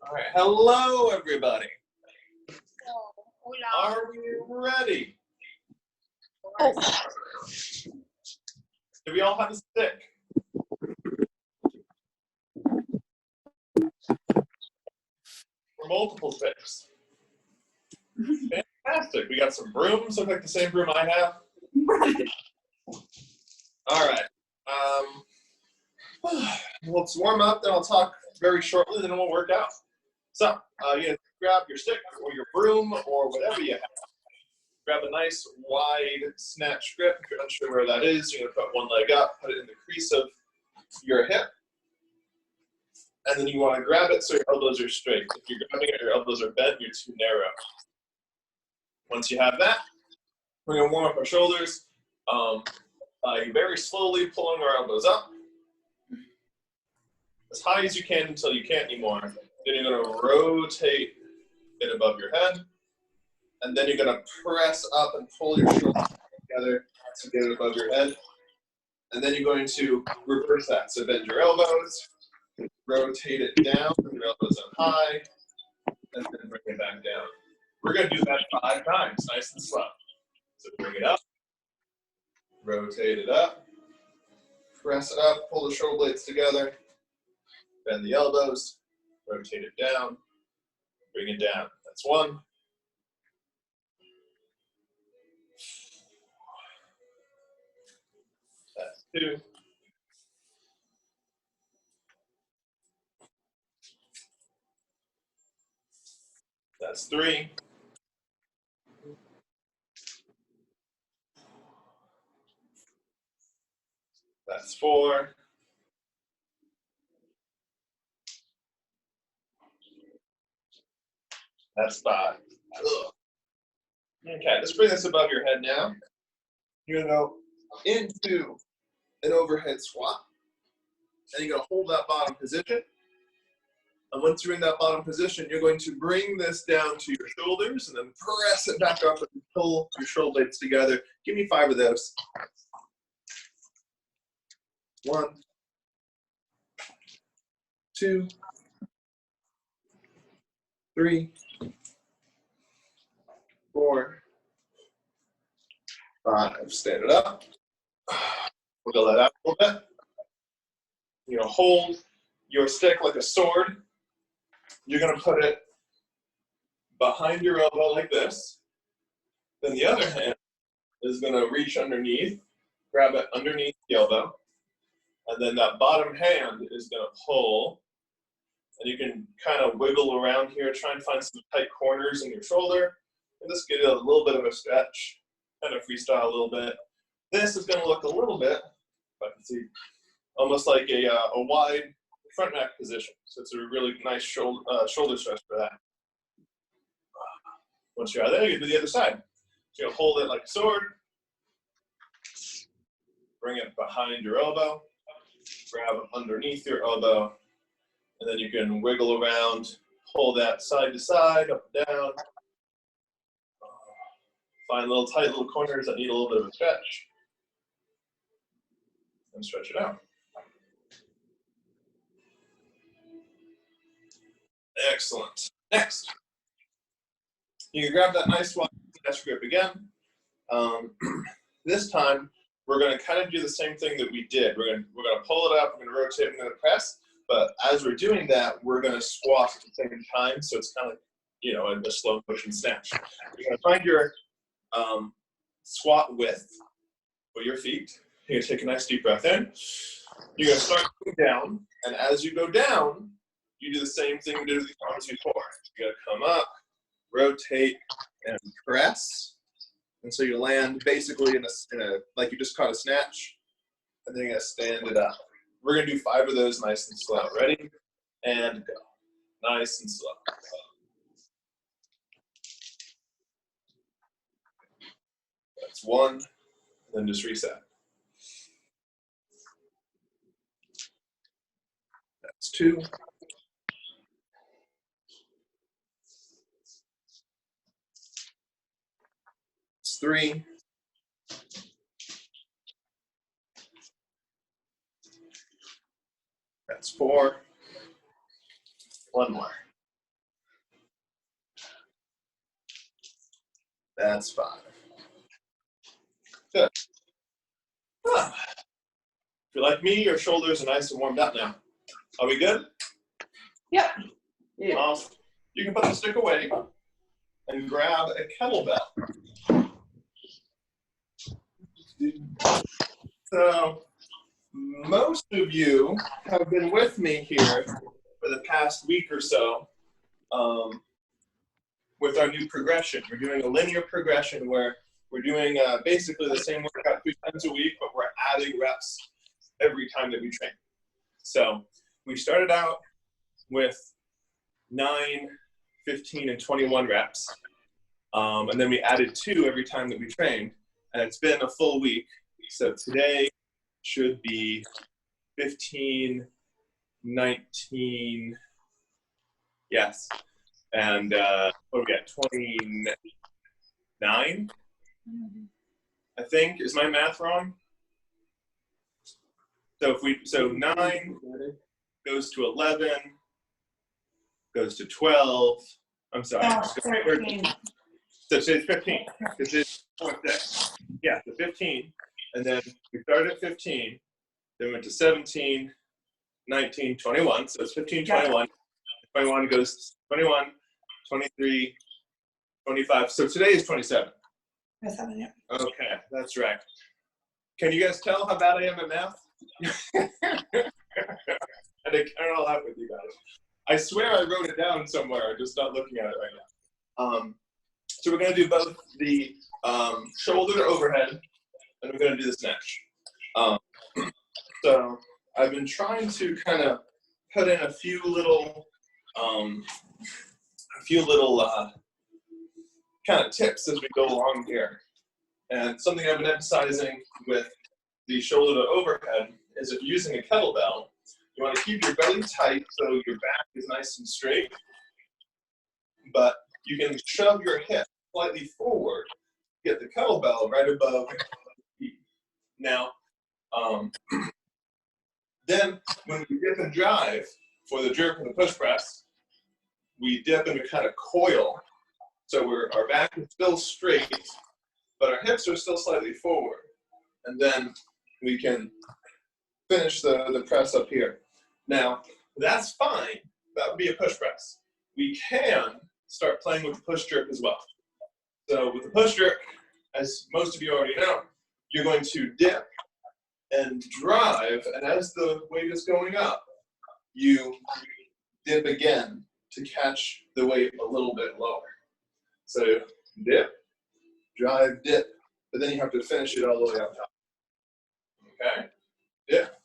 All right, hello everybody. Hola. Are we ready? Oh. Do we all have a stick? Or multiple sticks? Fantastic. We got some brooms. Look like the same broom I have. All right. Let's warm up, then I'll talk very shortly, then we'll work out. So, you grab your stick or your broom or whatever you have. Grab a nice wide snatch grip. If you're unsure where that is, you're going to put one leg up, put it in the crease of your hip, and then you want to grab it so your elbows are straight. If you're grabbing it, your elbows are bent, you're too narrow. Once you have that, we're going to warm up our shoulders by very slowly pulling our elbows up as high as you can until you can't anymore. Then you're going to rotate it above your head, and then you're going to press up and pull your shoulders together to get it above your head. And then you're going to reverse that. So bend your elbows, rotate it down, bring your elbows up high, and then bring it back down. We're going to do that 5 times, nice and slow. So bring it up, rotate it up, press it up, pull the shoulder blades together, bend the elbows, rotate it down, bring it down. That's 1. That's 2. That's 3. That's 4. That's 5. Ugh. Okay, let's bring this above your head now. You're going to go into an overhead squat. And you're going to hold that bottom position. And once you're in that bottom position, you're going to bring this down to your shoulders and then press it back up and pull your shoulder blades together. Give me 5 of those. 1, 2, 3, 4, 5. Stand it up. Wiggle that out a little bit. You're going to hold your stick like a sword. You're going to put it behind your elbow like this. Then the other hand is going to reach underneath, grab it underneath the elbow. And then that bottom hand is going to pull. And you can kind of wiggle around here, try and find some tight corners in your shoulder. And just get a little bit of a stretch, kind of freestyle a little bit. This is going to look a little bit, if I can see, almost like a wide front rack position. So it's a really nice shoulder stretch for that. Once you're out there, you can do the other side. So you'll hold it like a sword, bring it behind your elbow, grab it underneath your elbow, and then you can wiggle around, pull that side to side, up and down. Find little tight little corners that need a little bit of a stretch, and stretch it out. Excellent. Next, you can grab that nice wide snatch grip again. This time, we're going to kind of do the same thing that we did. We're going to pull it up, we're going to rotate, we're going to press. But as we're doing that, we're going to squat at the same time, so it's kind of, you know, a slow motion snatch. You're going to find your squat width for your feet. You're going to take a nice deep breath in. You're going to start going down, and as you go down, you do the same thing we did with the arms before. You're going to come up, rotate, and press. And so you land basically in a like you just caught a snatch, and then you're going to stand it up. We're going to do 5 of those nice and slow. Ready? And go. Nice and slow. That's 1, and then just reset. That's 2. That's 3. That's 4. 1 more. That's 5. Good. Ah. If you're like me, your shoulders are nice and warmed up now. Are we good? Yep. Yeah. Awesome. You can put the stick away and grab a kettlebell. So most of you have been with me here for the past week or so with our new progression. We're doing a linear progression where we're doing basically the same workout 2 times a week, but we're adding reps every time that we train. So we started out with 9, 15, and 21 reps. And then we added 2 every time that we trained. And it's been a full week. So today should be 15, 19, yes. And what do we got, 29? I think, is my math wrong? So 9 goes to 11, goes to 12. I'm sorry. No, 13. So today's 15. This is 4th day. Yeah, the 15. And then we started at 15, then went to 17, 19, 21. So it's 15, 21. 21 goes to 21, 23, 25. So today is 27. That's how many. Okay, that's right. Can you guys tell how bad I am at math? And I can't laugh with you guys. I swear I wrote it down somewhere. I'm just not looking at it right now. So we're going to do both the shoulder overhead, and we're going to do the snatch. So I've been trying to kind of put in a few little kind of tips as we go along here. And something I've been emphasizing with the shoulder to overhead is if you're using a kettlebell, you want to keep your belly tight so your back is nice and straight, but you can shove your hip slightly forward, get the kettlebell right above your feet. Now, then when we dip and drive for the jerk and the push press, we dip and we kind of coil. So our back is still straight, but our hips are still slightly forward. And then we can finish the press up here. Now, that's fine. That would be a push press. We can start playing with the push jerk as well. So with the push jerk, as most of you already know, you're going to dip and drive, and as the weight is going up, you dip again to catch the weight a little bit lower. So dip, drive, dip, but then you have to finish it all the way up top. Okay? Dip,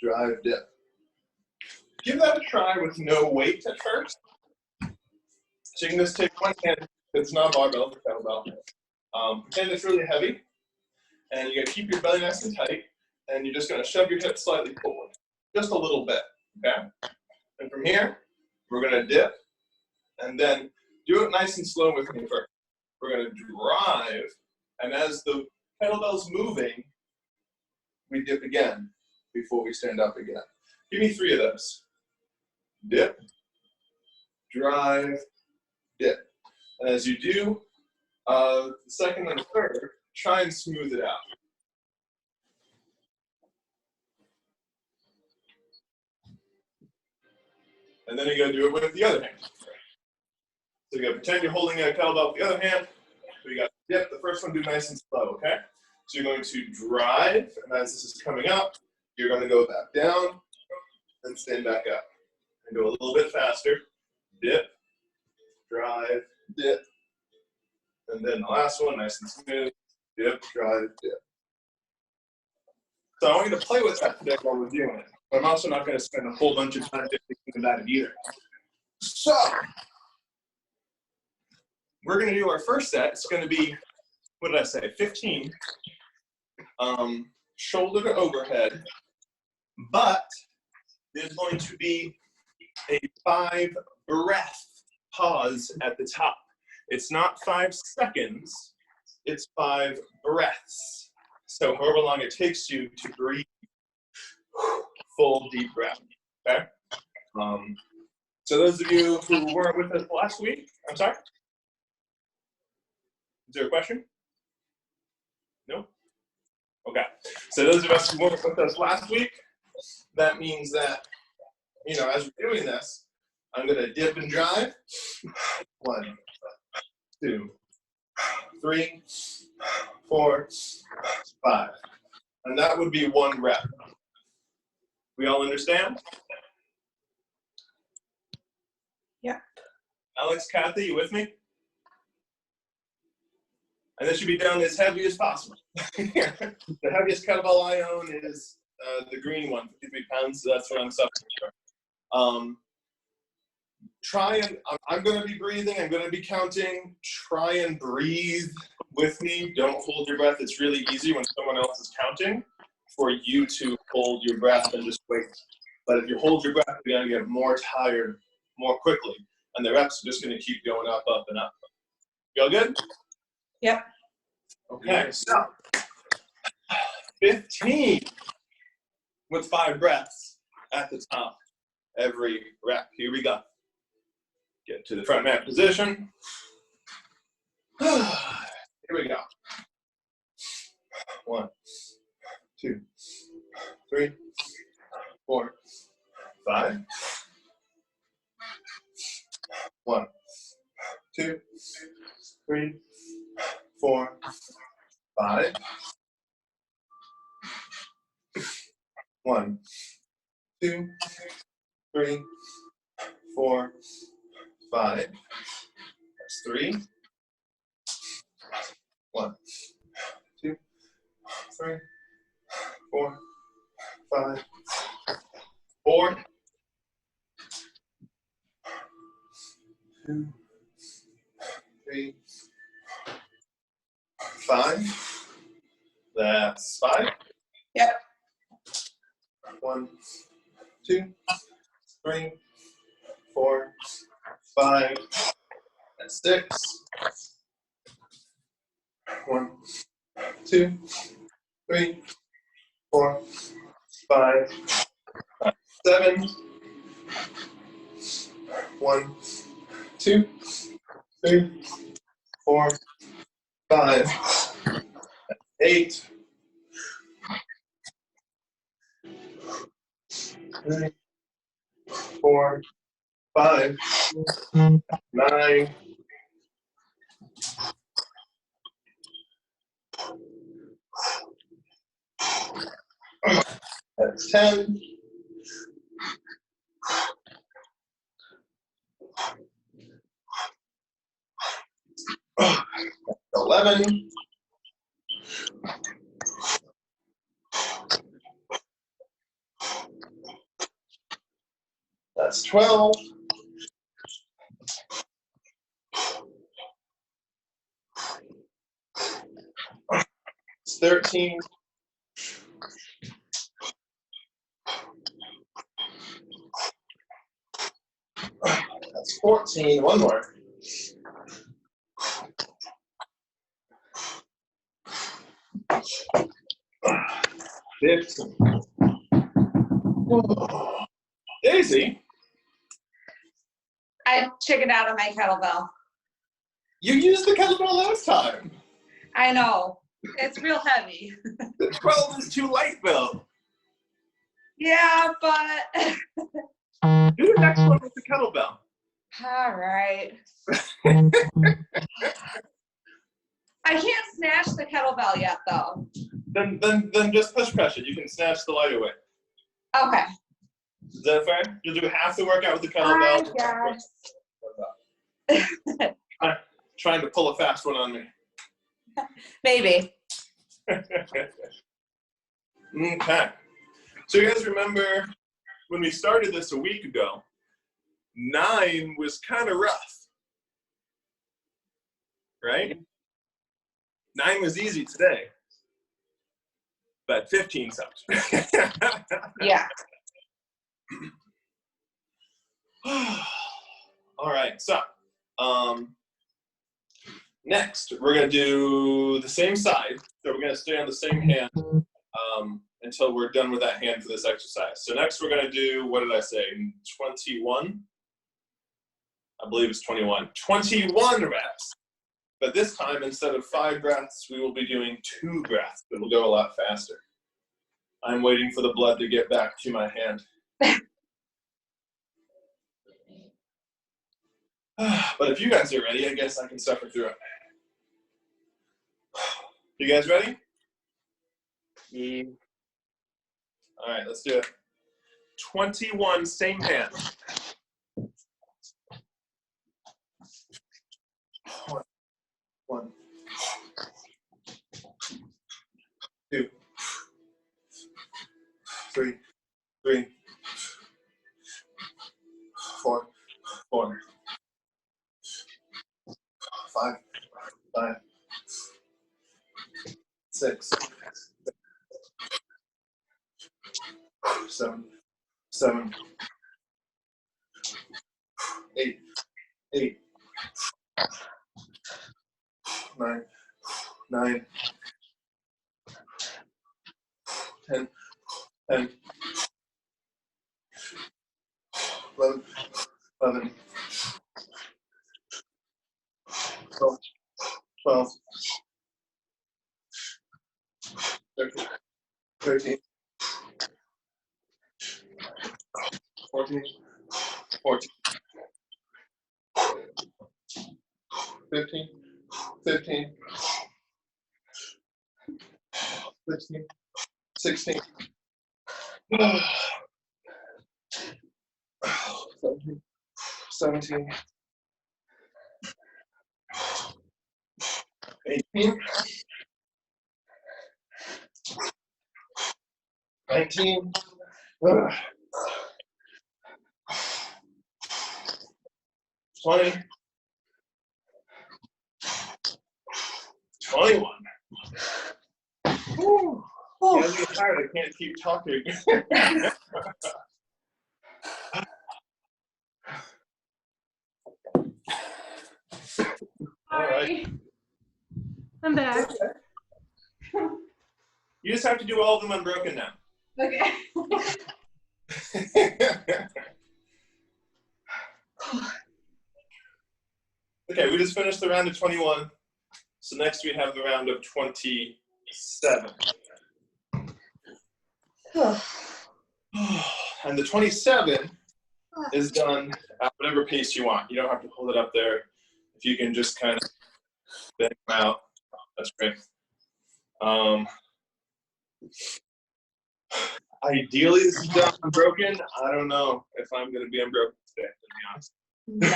drive, dip. Give that a try with no weight at first. So you can just take one hand, it's not barbell, it's kettlebell. Pretend it's really heavy, and you're gonna keep your belly nice and tight, and you're just gonna shove your hips slightly forward, just a little bit, okay? And from here, we're gonna dip, and then do it nice and slow with me first. We're gonna drive, and as the kettlebell's moving, we dip again before we stand up again. Give me 3 of those. Dip, drive, dip. And as you do the second and the third, try and smooth it out. And then you're going to do it with the other hand. So you're going to pretend you're holding a kettlebell with the other hand. So you got dip, the first one, do nice and slow, okay? So you're going to drive, and as this is coming up, you're going to go back down and stand back up. And go a little bit faster. Dip, drive, dip. And then the last one, nice and smooth. Dip, drive, dip. So I want you to play with that today while we're doing it. But I'm also not going to spend a whole bunch of time thinking about it either. So we're going to do our first set. It's going to be, what did I say, 15 shoulder to overhead. But there's going to be a 5 breath pause at the top. It's not 5 seconds, it's 5 breaths. So however long it takes you to breathe, full deep breath, okay? So those of you who weren't with us last week, I'm sorry? Is there a question? No? Okay. So those of us who worked with us last week, that means that, you know, as we're doing this, I'm going to dip and drive. 1, 2, 3, 4, 5. And that would be 1 rep. We all understand? Yeah. Alex, Kathy, you with me? And this should be done as heavy as possible. The heaviest kettlebell I own is the green one, 53 pounds, so that's what I'm suffering from. I'm going to be breathing, I'm going to be counting. Try and breathe with me. Don't hold your breath. It's really easy when someone else is counting for you to hold your breath and just wait. But if you hold your breath, you're going to get more tired more quickly. And the reps are just going to keep going up, up, and up. You all good? Yep. Okay, so 15 with 5 breaths at the top every rep. Here we go. Get to the front mat position. Here we go. 1, 2, 3, 4, 5. 1, 2, 3, 4, 5. 1, 2, 3, 4, 5. That's 3. 1, 2, 3, 4, 5. 4. 2, 3, 5. That's 5. Yep. 1, 2, 3, 4, 5. That's 6. 1, 2, 3, 4, 5. 7. 1, 2, 3, 4, 5. 8. 3, 4, 5. 9. 10. 11. 12. 13. 14. One more. 15. Daisy, I chickened out of my kettlebell. you used the kettlebell last time. I know. It's real heavy. The 12 is too light, though. Yeah, but. Do the next one with the kettlebell. All right. I can't snatch the kettlebell yet, though. Then just push pressure. You can snatch the lighter weight. Okay. Is that fair? You'll do half the workout with the kettlebell. I guess. Trying to pull a fast one on me. Maybe. Okay. So you guys remember when we started this a week ago, 9 was kind of rough, right? 9 was easy today, but 15 sucks. Yeah. All right, so next we're going to do the same side. So we're going to stay on the same hand until we're done with that hand for this exercise. So next we're going to do, what did I say, 21? I believe it's 21. 21 reps But this time, instead of 5 breaths, we will be doing 2 breaths. It will go a lot faster. I'm waiting for the blood to get back to my hand. But if you guys are ready, I guess I can suffer through it. You guys ready? Yeah. All right, let's do it. 21, same hand. 1, 2, 3, 4, 5, 6, 7, 8, 9, 10, 11, 12, 13, 14, 15, 16, 17, 18, 19, 20, 21. Whew. Yeah, I'm getting tired. I can't keep talking. All right. I'm back. You just have to do all of them unbroken now. Okay. Okay, we just finished the round of 21. So next we have the round of 27. And the 27 is done at whatever pace you want. You don't have to hold it up there. If you can just kind of bend them out, that's great. Ideally, this is done unbroken. I don't know if I'm going to be unbroken today, to be honest. No,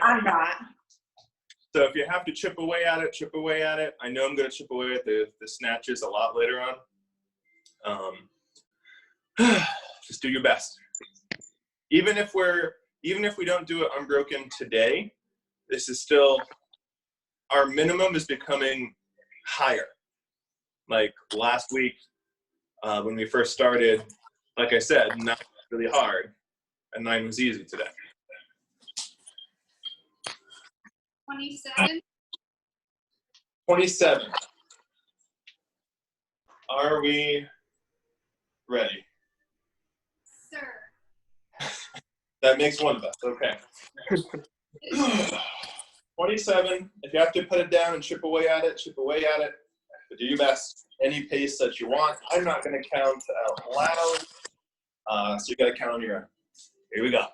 I'm not. So if you have to chip away at it, chip away at it. I know I'm going to chip away at the snatches a lot later on. Just do your best. Even if we don't do it unbroken today, this is still, our minimum is becoming higher. Like last week, when we first started, like I said, 9 was really hard, and 9 was easy today. 27. 27. Are we ready? Sir. That makes one of us, okay. 27, if you have to put it down and chip away at it, chip away at it. But do your best, any pace that you want. I'm not going to count out loud, so you got to count on your own. Here we go.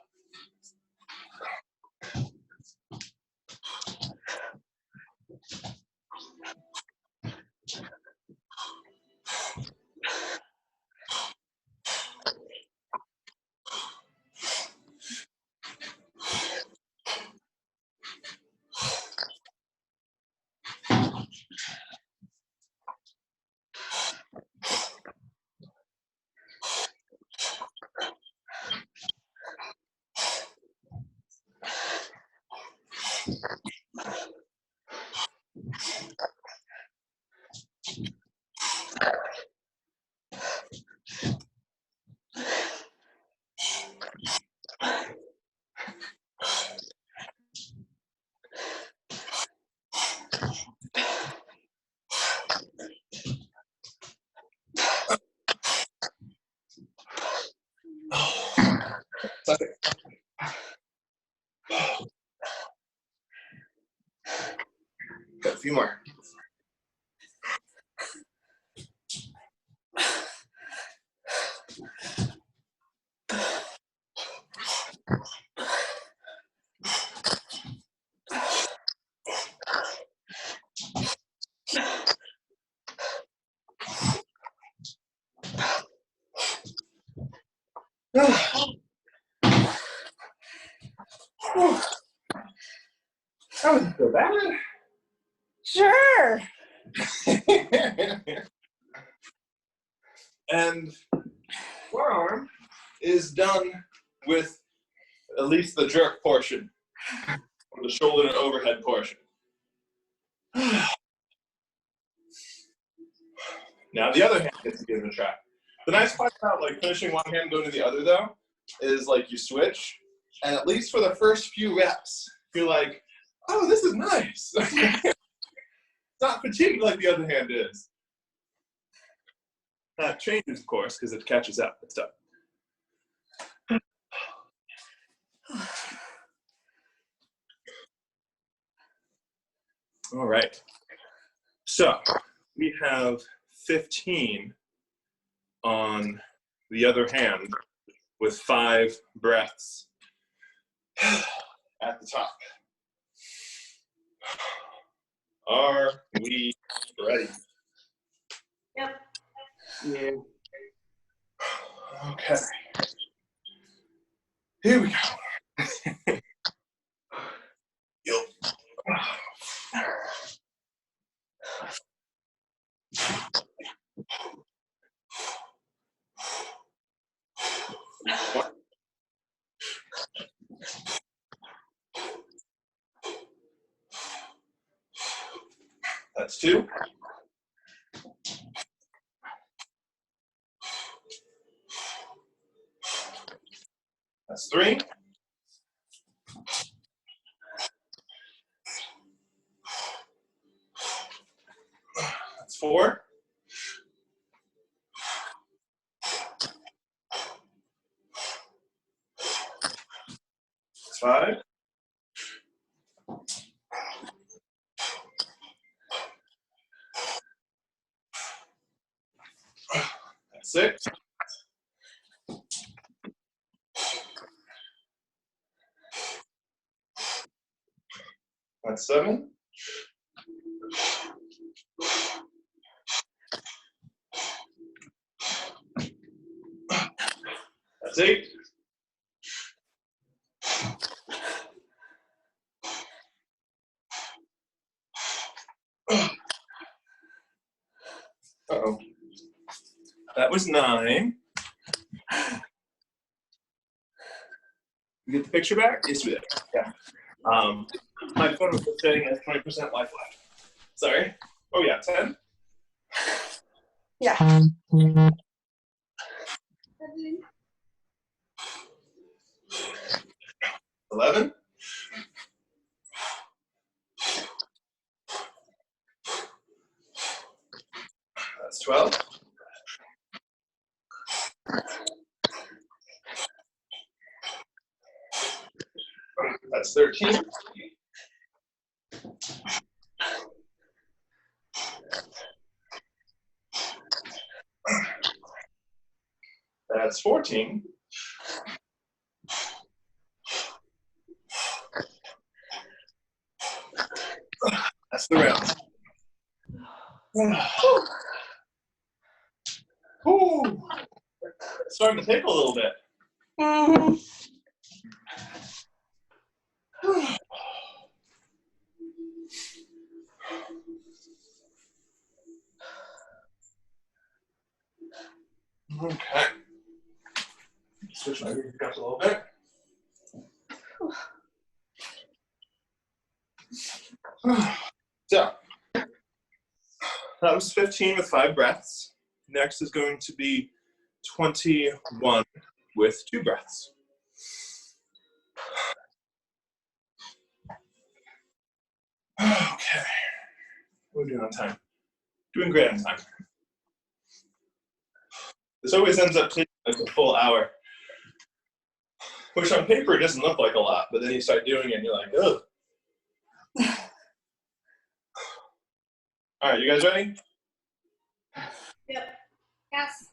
Suck it. Got a few more. That wasn't so bad. Sure. And forearm is done with at least the jerk portion, or the shoulder and overhead portion. Now the other hand gets to give it a try. The nice part about like finishing one hand and going to the other though, is like you switch, and at least for the first few reps, you're like, oh, this is nice. It's not fatigued like the other hand is. That changes, of course, because it catches up and stuff. All right. So we have 15 on the other hand with 5 breaths at the top. Are we ready? Yep. Yeah. Okay. Here we go. Yo. That's 2. That's 3. That's 4. That's 5. That's 6. That's 7. That's 8. Uh-oh. That was 9. You get the picture back? Yes, we did. Yeah. My phone was saying has 20% life left. Sorry. Oh yeah, 10. Yeah. 11. That's 12. That's 13. That's 14. That's the round. Ooh. It's starting to take a little bit. Mm-hmm. Okay. Switch my music up a little bit. So, that was 15 with 5 breaths. Next is going to be 21 with 2 breaths. Okay. What are we doing on time? Doing great on time. This always ends up taking like a full hour. Which on paper it doesn't look like a lot, but then you start doing it and you're like, ugh. All right, you guys ready? Yep. Yes.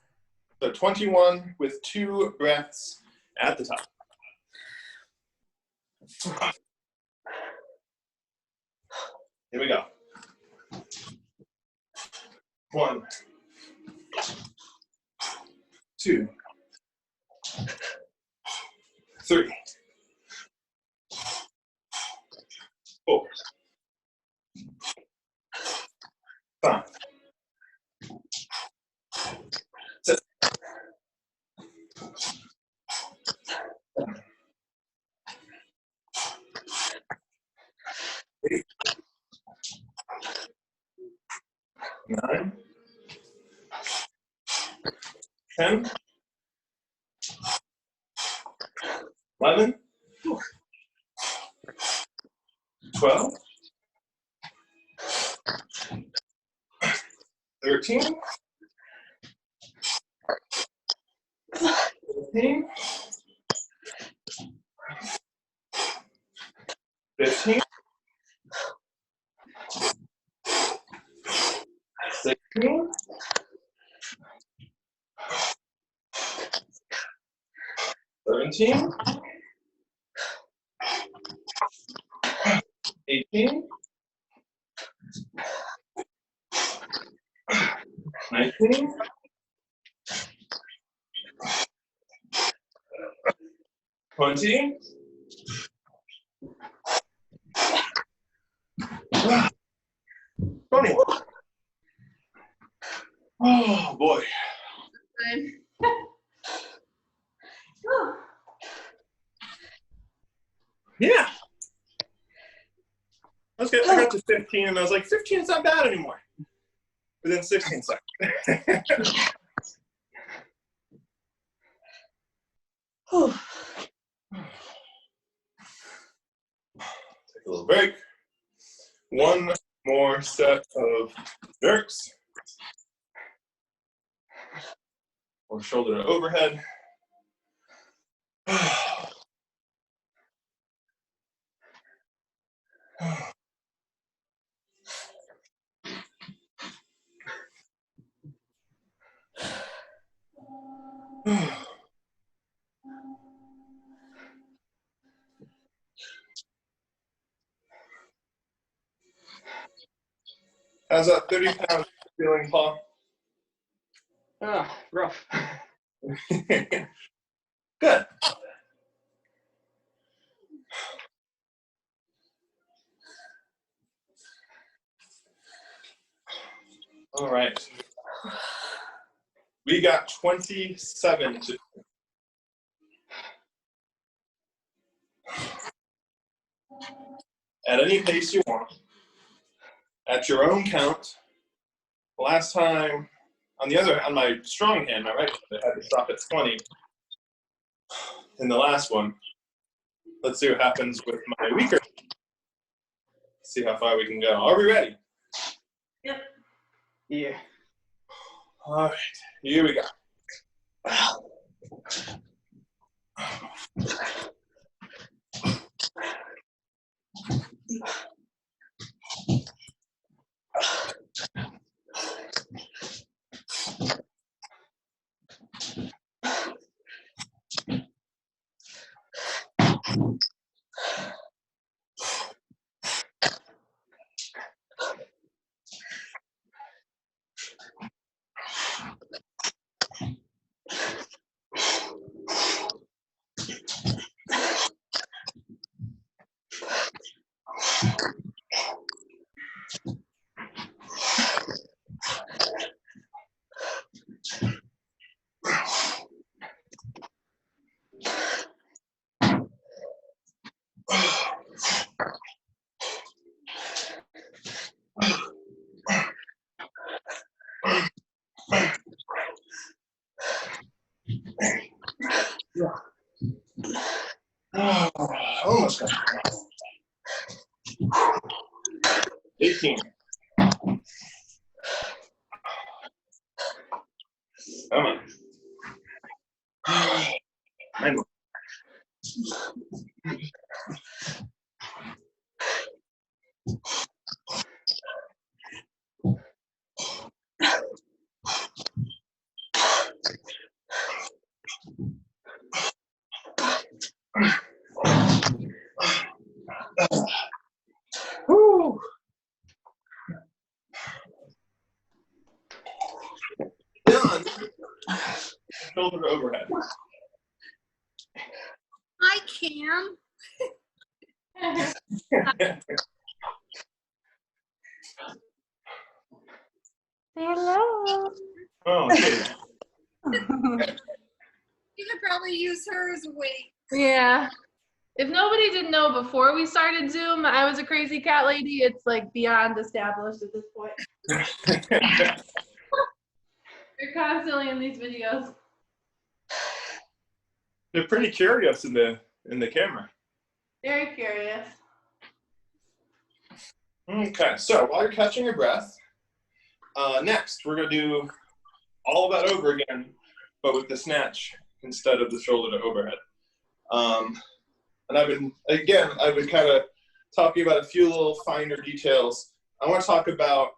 So 21 with 2 breaths at the top. Here we go. 1, 2, 3, 4, 5, 6, 8, 9, 10, 11, 12, 13, 14, 15, 16, 17, 18, 19, 20, 21. Oh boy. Good. Whew. Yeah. I got to 15 and I was like, 15 is not bad anymore. Within 16 seconds. Whew. Take a little break. One more set of jerks. Or shoulder to overhead. How's that 30 pounds feeling, Paul? Rough. Good. All right. We got 27 to at any pace you want, at your own count. Last time, on my strong hand, my right hand, I had to stop at 20 in the last one. Let's see what happens with my weaker. See how far we can go. Are we ready? Yep. Yeah. All right, here we go. Oh, almost got it. 18. Come on. 9 more. shoulder to overhead? I can. Hello. Oh, okay. You could probably use her as a weight. Yeah. If nobody didn't know before we started Zoom, I was a crazy cat lady. It's like beyond established at this point. You're constantly in these videos. They're pretty curious in the camera. Very curious. Okay, so while you're catching your breath, next we're gonna do all of that over again, but with the snatch instead of the shoulder to overhead. And I've been kind of talking about a few little finer details. I want to talk about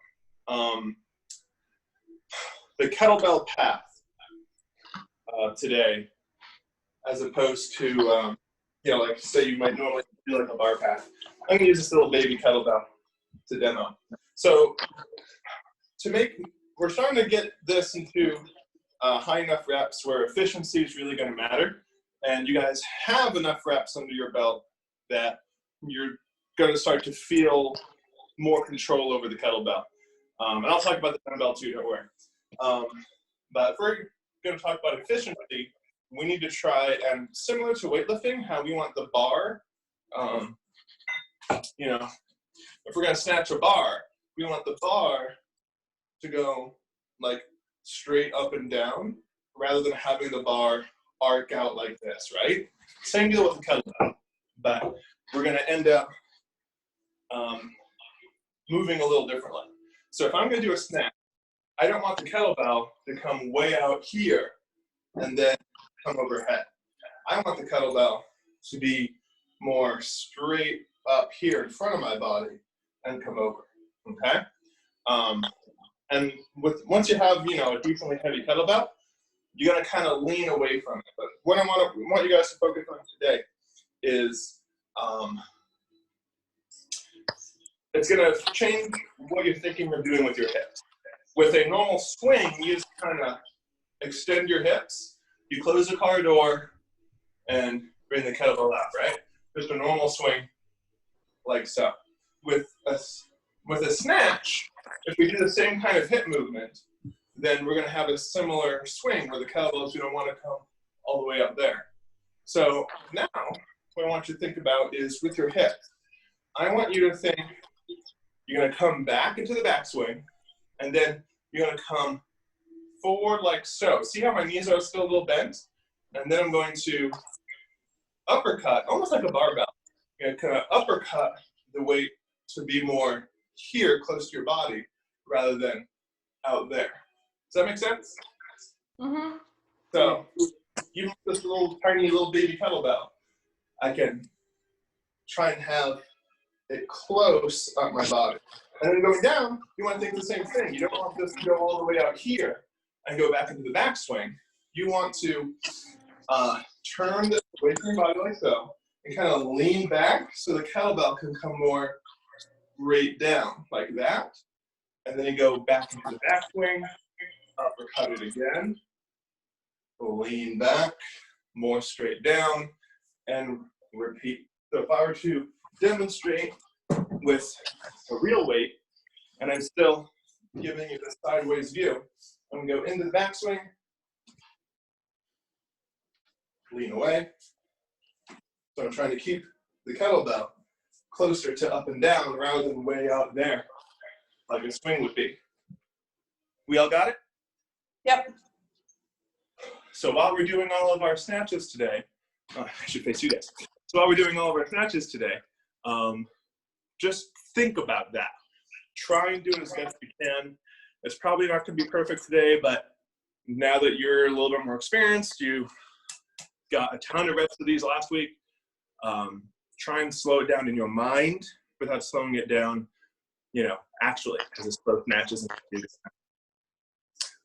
the kettlebell path today, as opposed to, like say you might normally do like a bar path. I'm gonna use this little baby kettlebell to demo. So we're starting to get this into high enough reps where efficiency is really gonna matter. And you guys have enough reps under your belt that you're gonna start to feel more control over the kettlebell. And I'll talk about the dumbbell too, don't worry. But if we're gonna talk about efficiency, we need to try, and similar to weightlifting, how we want the bar, if we're gonna snatch a bar, we want the bar to go like straight up and down rather than having the bar arc out like this, right? Same deal with the kettlebell, but we're gonna end up moving a little differently. So if I'm gonna do a snatch, I don't want the kettlebell to come way out here and then come overhead. I want the kettlebell to be more straight up here in front of my body and come over, okay? And once you have, a decently heavy kettlebell, you're gonna kind of lean away from it. But what I want you guys to focus on today is it's gonna change what you're thinking of doing with your hips. With a normal swing, you just kind of extend your hips, you close the car door, and bring the kettlebell out, right? Just a normal swing, like so. With a snatch, if we do the same kind of hip movement, then we're gonna have a similar swing where the kettlebell is gonna wanna come all the way up there. So now, what I want you to think about is with your hips. I want you to think you're gonna come back into the backswing, and then you're gonna come forward like so. See how my knees are still a little bent? And then I'm going to uppercut, almost like a barbell. You're gonna kind of uppercut the weight to be more here, close to your body, rather than out there. Does that make sense? Mm-hmm. So, even with this tiny little baby kettlebell, I can try and have it close up my body. And then going down, you want to think the same thing. You don't want this to go all the way out here and go back into the backswing. You want to turn this away from your body like so, and kind of lean back so the kettlebell can come more straight down, like that. And then you go back into the backswing, uppercut it again, lean back, more straight down, and repeat. So if I were to demonstrate with a real weight, and I'm still giving you the sideways view, I'm gonna go into the backswing, lean away. So I'm trying to keep the kettlebell closer to up and down rather than way out there, like a swing would be. We all got it? Yep. So while we're doing all of our snatches today, I should face you guys. So while we're doing all of our snatches today, just think about that. Try and do it as best you can. It's probably not going to be perfect today, but now that you're a little bit more experienced, you got a ton of reps of these last week. Try and slow it down in your mind without slowing it down, actually, because it's both snatches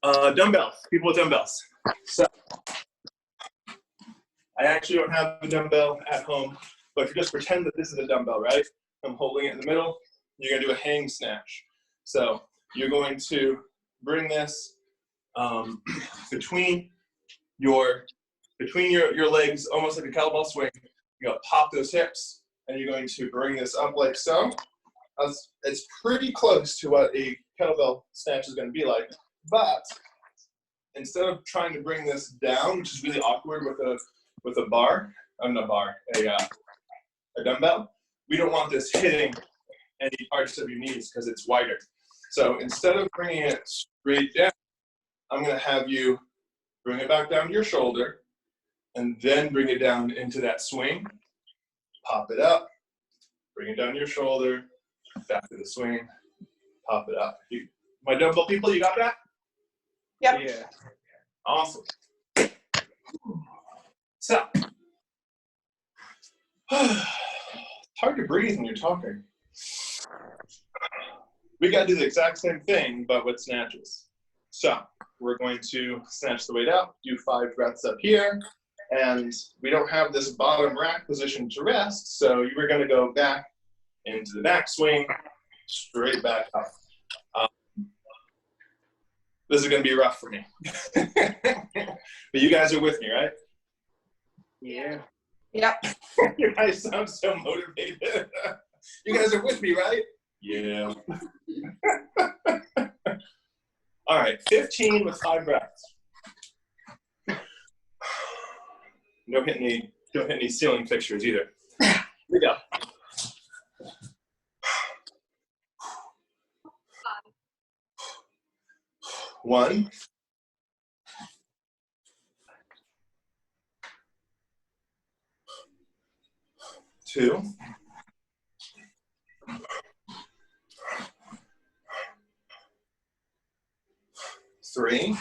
and dumbbells. People with dumbbells. So I actually don't have a dumbbell at home, but if you just pretend that this is a dumbbell, right? I'm holding it in the middle. You're going to do a hang snatch. So you're going to bring this between between your legs, almost like a kettlebell swing. You're gonna pop those hips, and you're going to bring this up like so. It's pretty close to what a kettlebell snatch is gonna be like, but instead of trying to bring this down, which is really awkward with a bar, a dumbbell, we don't want this hitting any parts of your knees because it's wider. So instead of bringing it straight down, I'm going to have you bring it back down to your shoulder and then bring it down into that swing. Pop it up, bring it down to your shoulder, back to the swing, pop it up. My dumbbell people, you got that? Yep. Yeah. Awesome. So, it's hard to breathe when you're talking. We got to do the exact same thing, but with snatches. So, we're going to snatch the weight up, do 5 breaths up here, and we don't have this bottom rack position to rest, so you were going to go back into the back swing, straight back up. This is going to be rough for me. But you guys are with me, right? Yeah. Yep. You guys sound so motivated. You guys are with me, right? Yeah. All right, 15 with 5 breaths. Don't hit any ceiling fixtures either. Here we go. 1, 2, 3,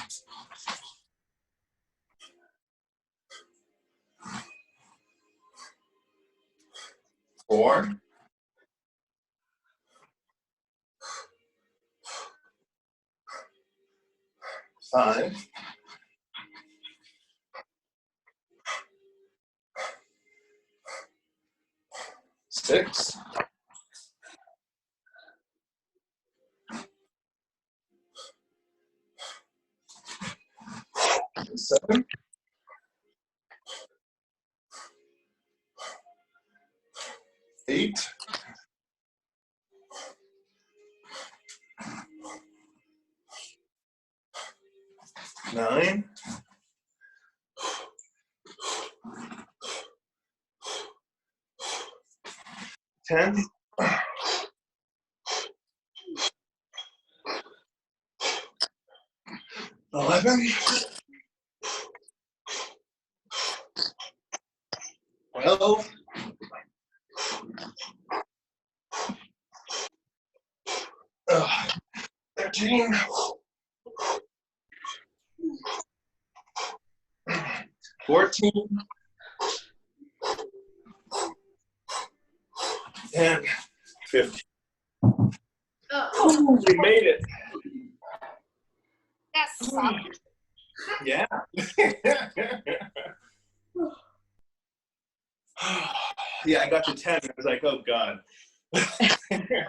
4, 5, 6, 7, 8, 9, 10, 11, 12, 13, 14, and 15. Oh. We made it. That sucked. Yeah. Yeah, I got to 10. I was like, oh, God. Okay.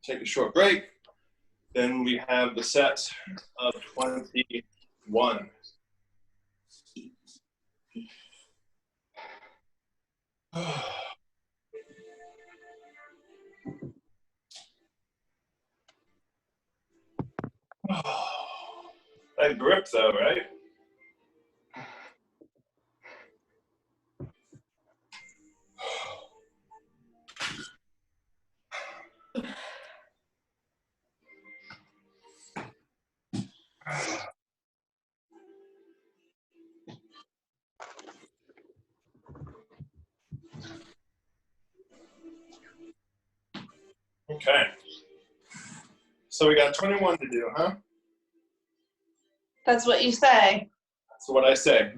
Take a short break. Then we have the set of 21. That grip, though, right? Okay. So we got 21 to do, huh? That's what you say. That's what I say.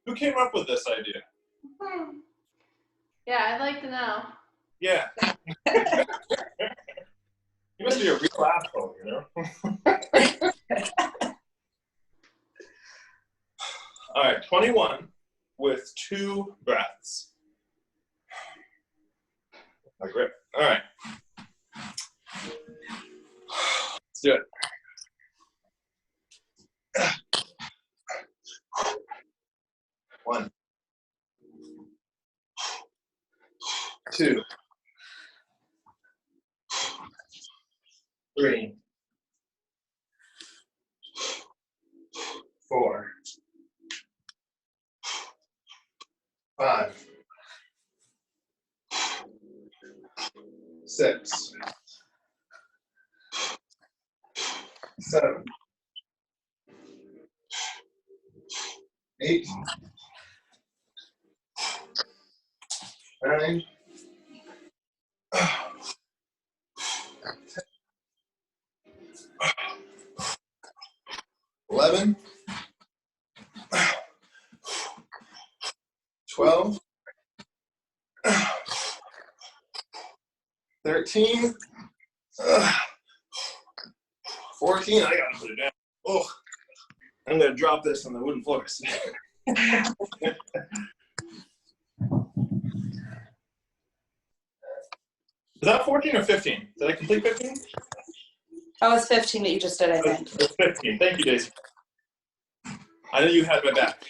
Who came up with this idea? Yeah, I'd like to know. Yeah. You must be a real asshole, you know? All right, 21 with 2 breaths. My grip. All right. Let's do it. One, two, three, four, five, six, seven, 8, 9, 11, 12, 13, 14. I gotta put it down. Oh, I'm gonna drop this on the wooden floors. Is that 14 or 15? Did I complete 15? That was 15 that you just did, I think. It's 15. Thank you, Daisy. I know you had my back.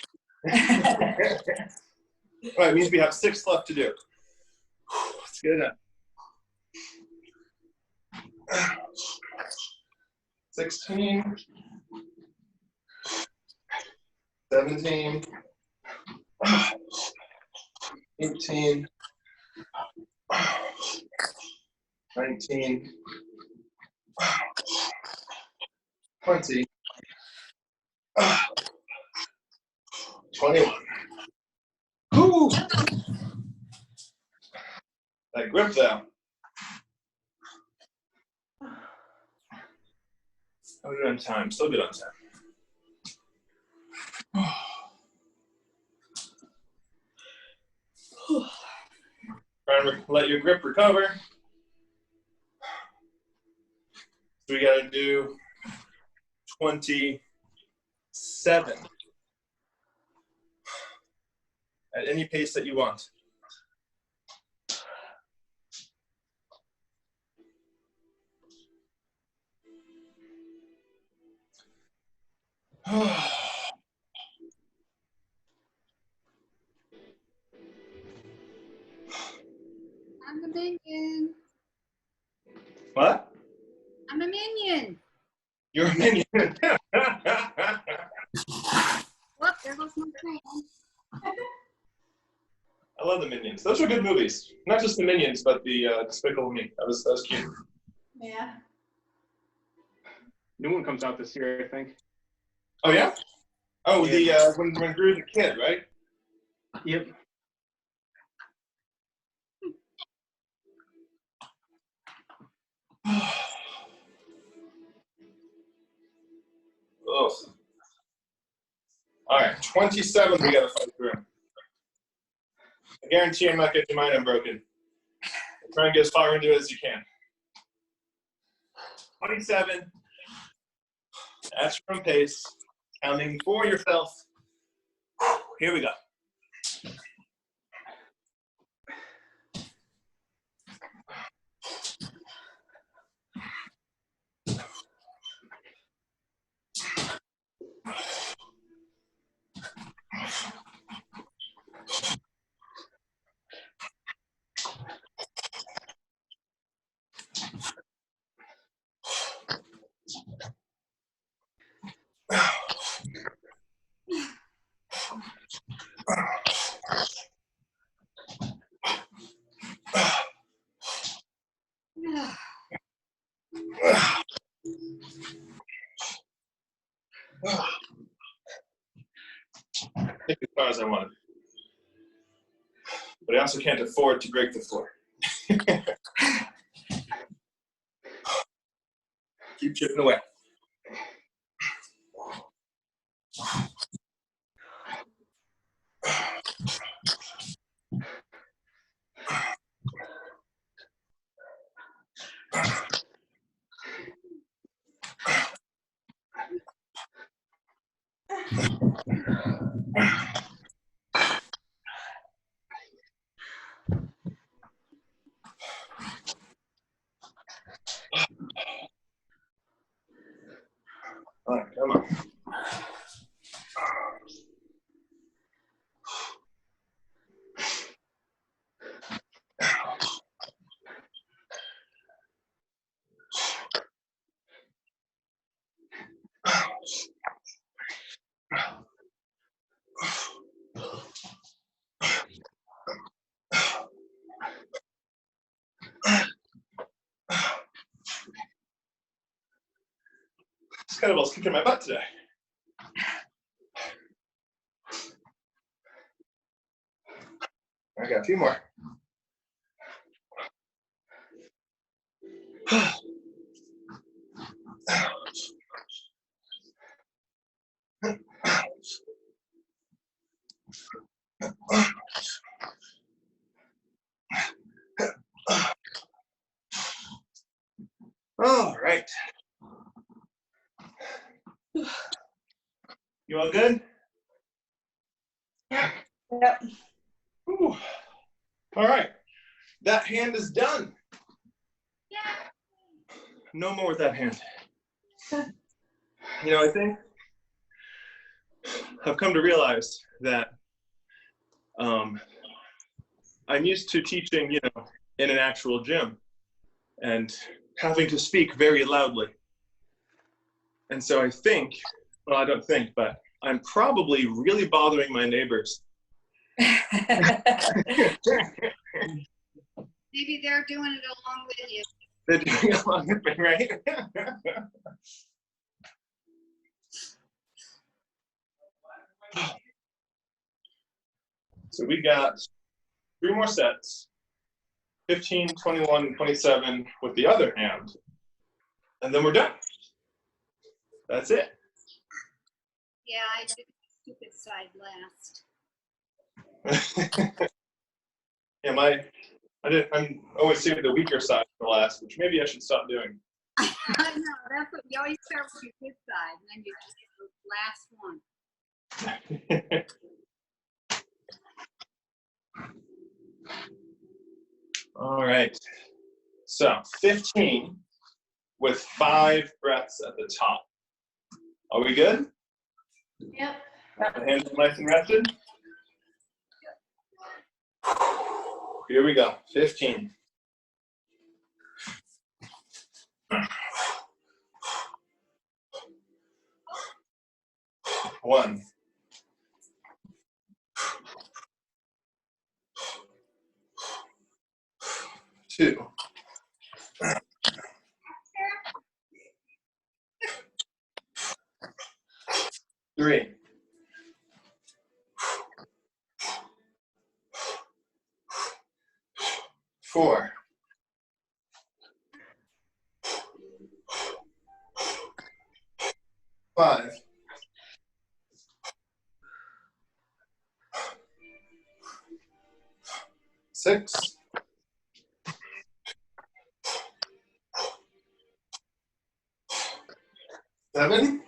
All right, it means we have 6 left to do. Let's get it done. 16, 17, 18, 19, 20, 21. Woo! That grip though. How are we on time? Still good on time. Try and let your grip recover. So we gotta do 27 at any pace that you want. I'm a minion. What? I'm a minion. You're a minion. Whoop, there goes my phone. I love the Minions. Those were good movies. Not just the Minions, but the Despicable Me. That was cute. Yeah. New one comes out this year, I think. Oh yeah? Oh, Yeah. the when Gru's a kid, right? Yep. Ugh. All right, 27 we gotta fight through. I guarantee I'm not getting your mind unbroken. Try and get as far into it as you can. 27. That's your own pace. Counting for yourself. Here we go. Take as far as I wanted. But I also can't afford to break the floor. Keep chipping away. kettlebell's kicking my butt today. I got a few more. All right. You all good? Yep. Whew. All right. That hand is done. Yeah. No more with that hand. You know, I think I've come to realize that I'm used to teaching, you know, in an actual gym and having to speak very loudly. And so I think, well, I don't think, but I'm probably really bothering my neighbors. Maybe they're doing it along with you. They're doing a lot of it, right? So we got 3 more sets, 15, 21, and 27 with the other hand, and then we're done. That's it. Yeah, I did the stupid side last. Yeah, I'm always saving the weaker side for last, which maybe I should stop doing. I know, that's what you always start with your good side, and then you get the last one. All right. So 15 with 5 breaths at the top. Are we good? Yep. The hands are nice and rested. Here we go. 15. One. Two. Three. Four. Five. Six. Seven.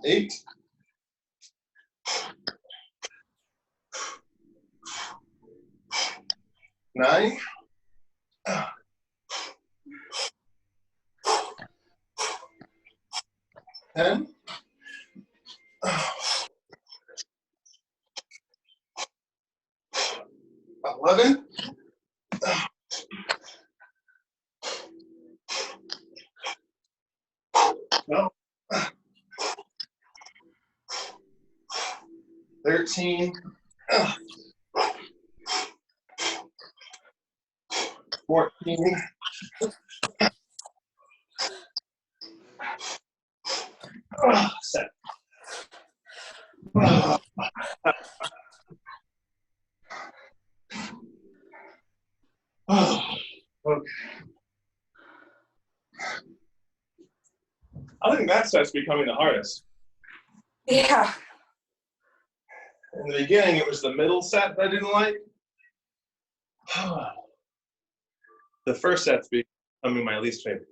8. 9. 10. 11. 12. 13. 14. 7. Okay. I think that set's becoming the hardest. Yeah. In the beginning, it was the middle set that I didn't like. The first set's becoming my least favorite.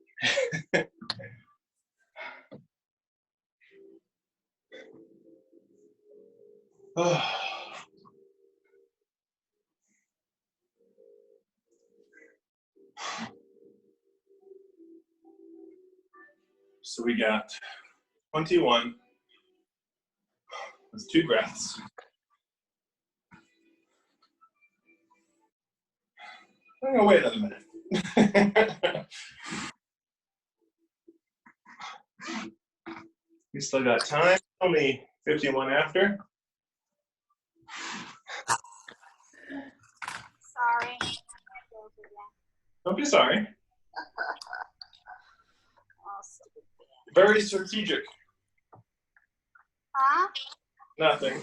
So we got 21 with 2 breaths. I'm gonna wait another minute. We still got time. Only 51 after. Sorry. Don't be sorry. Very strategic. Huh? Nothing.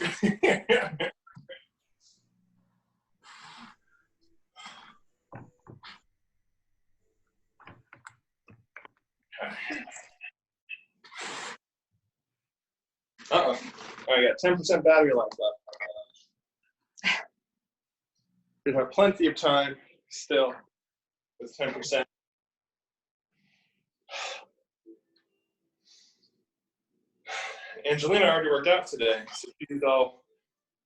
Uh-oh. I got 10% battery life left. We have plenty of time still with 10%. Angelina already worked out today, so she's all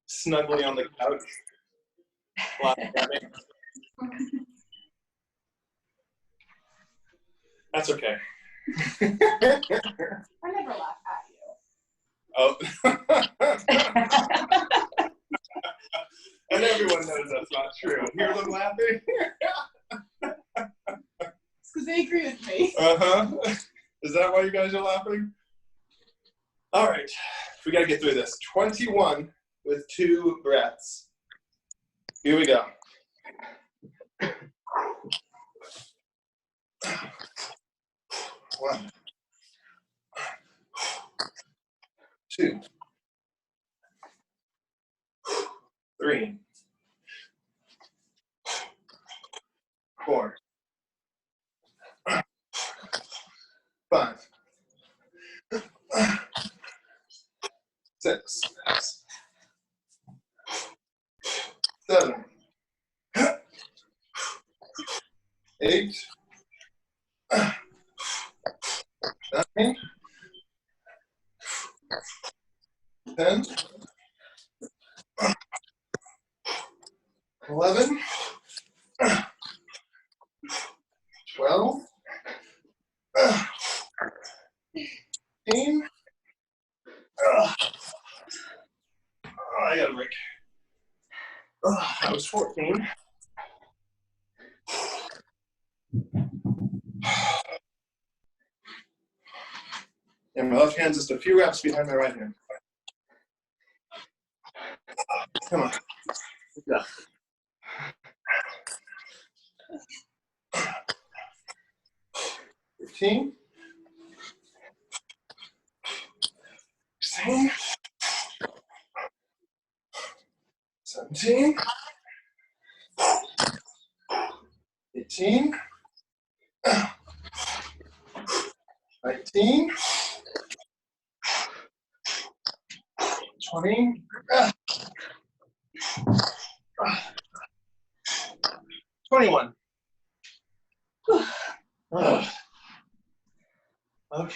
snugly on the couch. laughing at me. That's okay. I never laugh at you. Oh. And everyone knows that's not true. Hear them laughing? It's because they agree with me. Uh-huh. Is that why you guys are laughing? All right. We got to get through this. 21 with 2 breaths. Here we go. 1, 2, 3, 4, 5, 6, 7, 8, 9, 10, 11, 12, 13. Oh, I got a break. That was 14. And my left hand's just a few reps behind my right hand. Come on. Yeah. 15. 16. 17. 18. 19. 20. 21. Okay.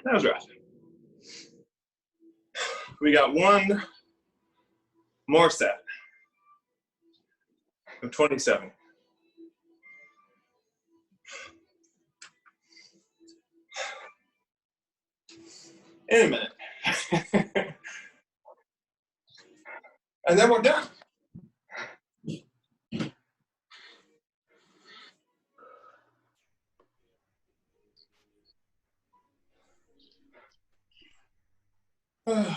That was rough. We got one more set of 27. In a minute. And then we're done. Grab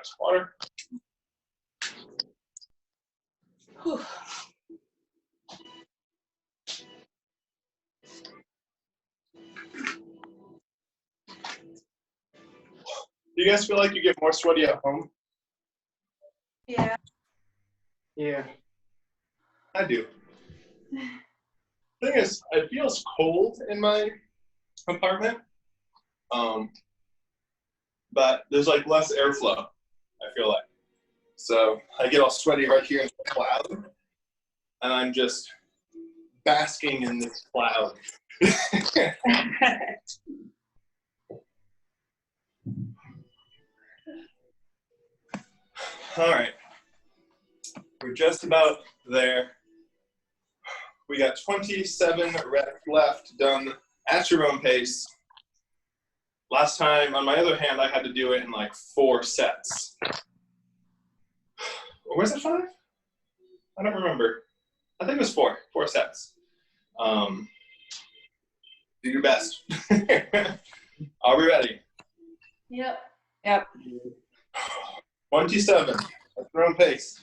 some water. Do you guys feel like you get more sweaty at home? Yeah. Yeah. I do. Thing is, it feels cold in my apartment, but there's like less airflow, I feel like. So I get all sweaty right here in the cloud, and I'm just basking in this cloud. All right, we're just about there. We got 27 reps left, done at your own pace. Last time, on my other hand, I had to do it in like 4 sets. Or was it 5? I don't remember. I think it was 4 sets. Do your best. Are we ready? Yep. Yep. 27 at your own pace.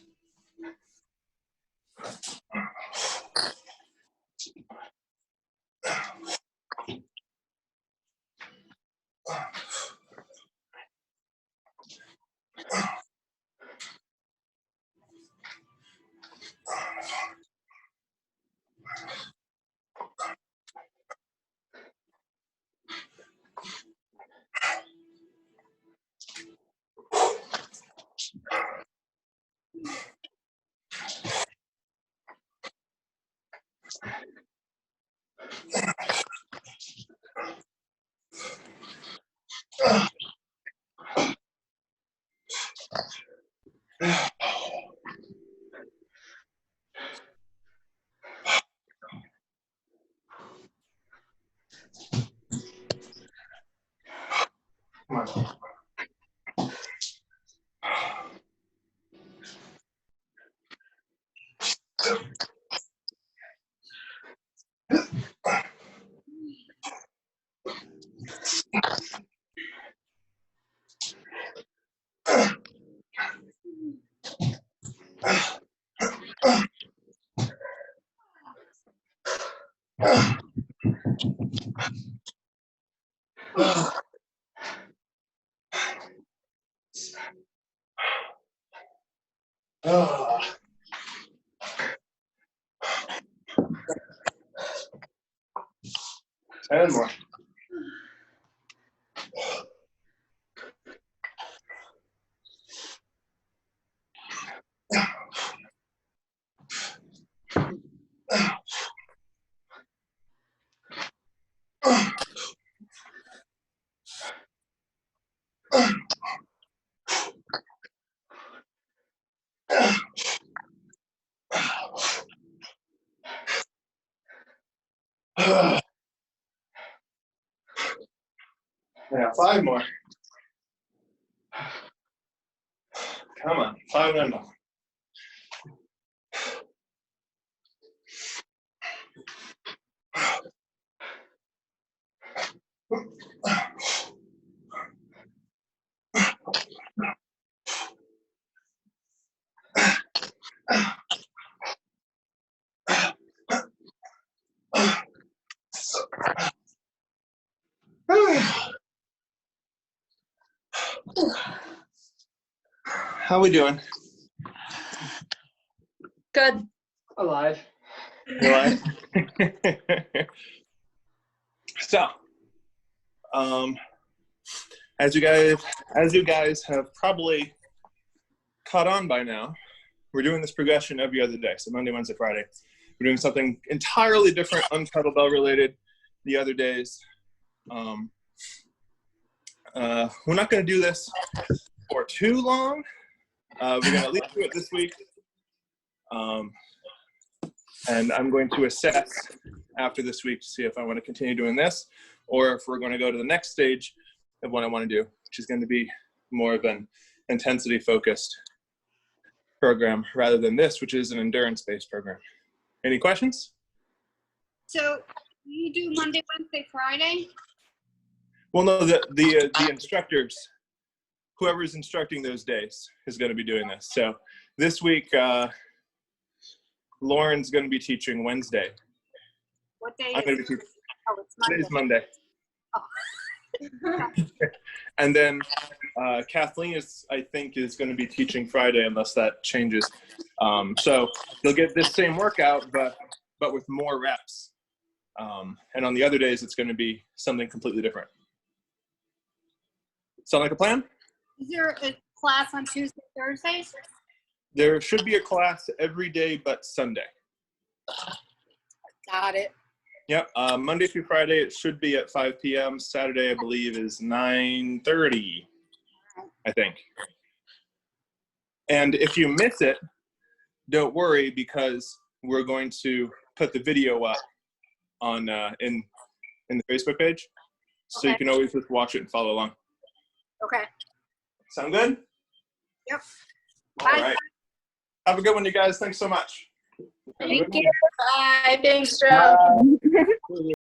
Come on. Ah. 10 more. Yeah, 5 more. Come on, 5 and more. How we doing? Good. Alive. You like? So, as you guys have probably caught on by now, we're doing this progression every other day. So Monday, Wednesday, Friday. We're doing something entirely different, un-kettlebell related the other days. We're not going to do this for too long. We're going to at least do it this week. And I'm going to assess after this week to see if I want to continue doing this or if we're going to go to the next stage of what I want to do, which is going to be more of an intensity-focused program rather than this, which is an endurance-based program. Any questions? So you do Monday, Wednesday, Friday? Well, no, the instructors, whoever's instructing those days is going to be doing this. So this week, Lauren's going to be teaching Wednesday. What day I'm going is to be teaching. Oh, it's Monday. Today's Monday. Oh. And then Kathleen I think is going to be teaching Friday unless that changes. So you'll get this same workout, but with more reps. And on the other days, it's going to be something completely different. Sound like a plan? Is there a class on Tuesday, Thursdays? There should be a class every day but Sunday. Got it. Yep. Monday through Friday, it should be at 5 p.m. Saturday, I believe, is 9:30, I think. And if you miss it, don't worry because we're going to put the video up on in the Facebook page, so Okay. you can always just watch it and follow along. Okay. Sound good? Yep. All right. Have a good one, you guys. Thanks so much. Thank you. Bye. Thanks, Joe.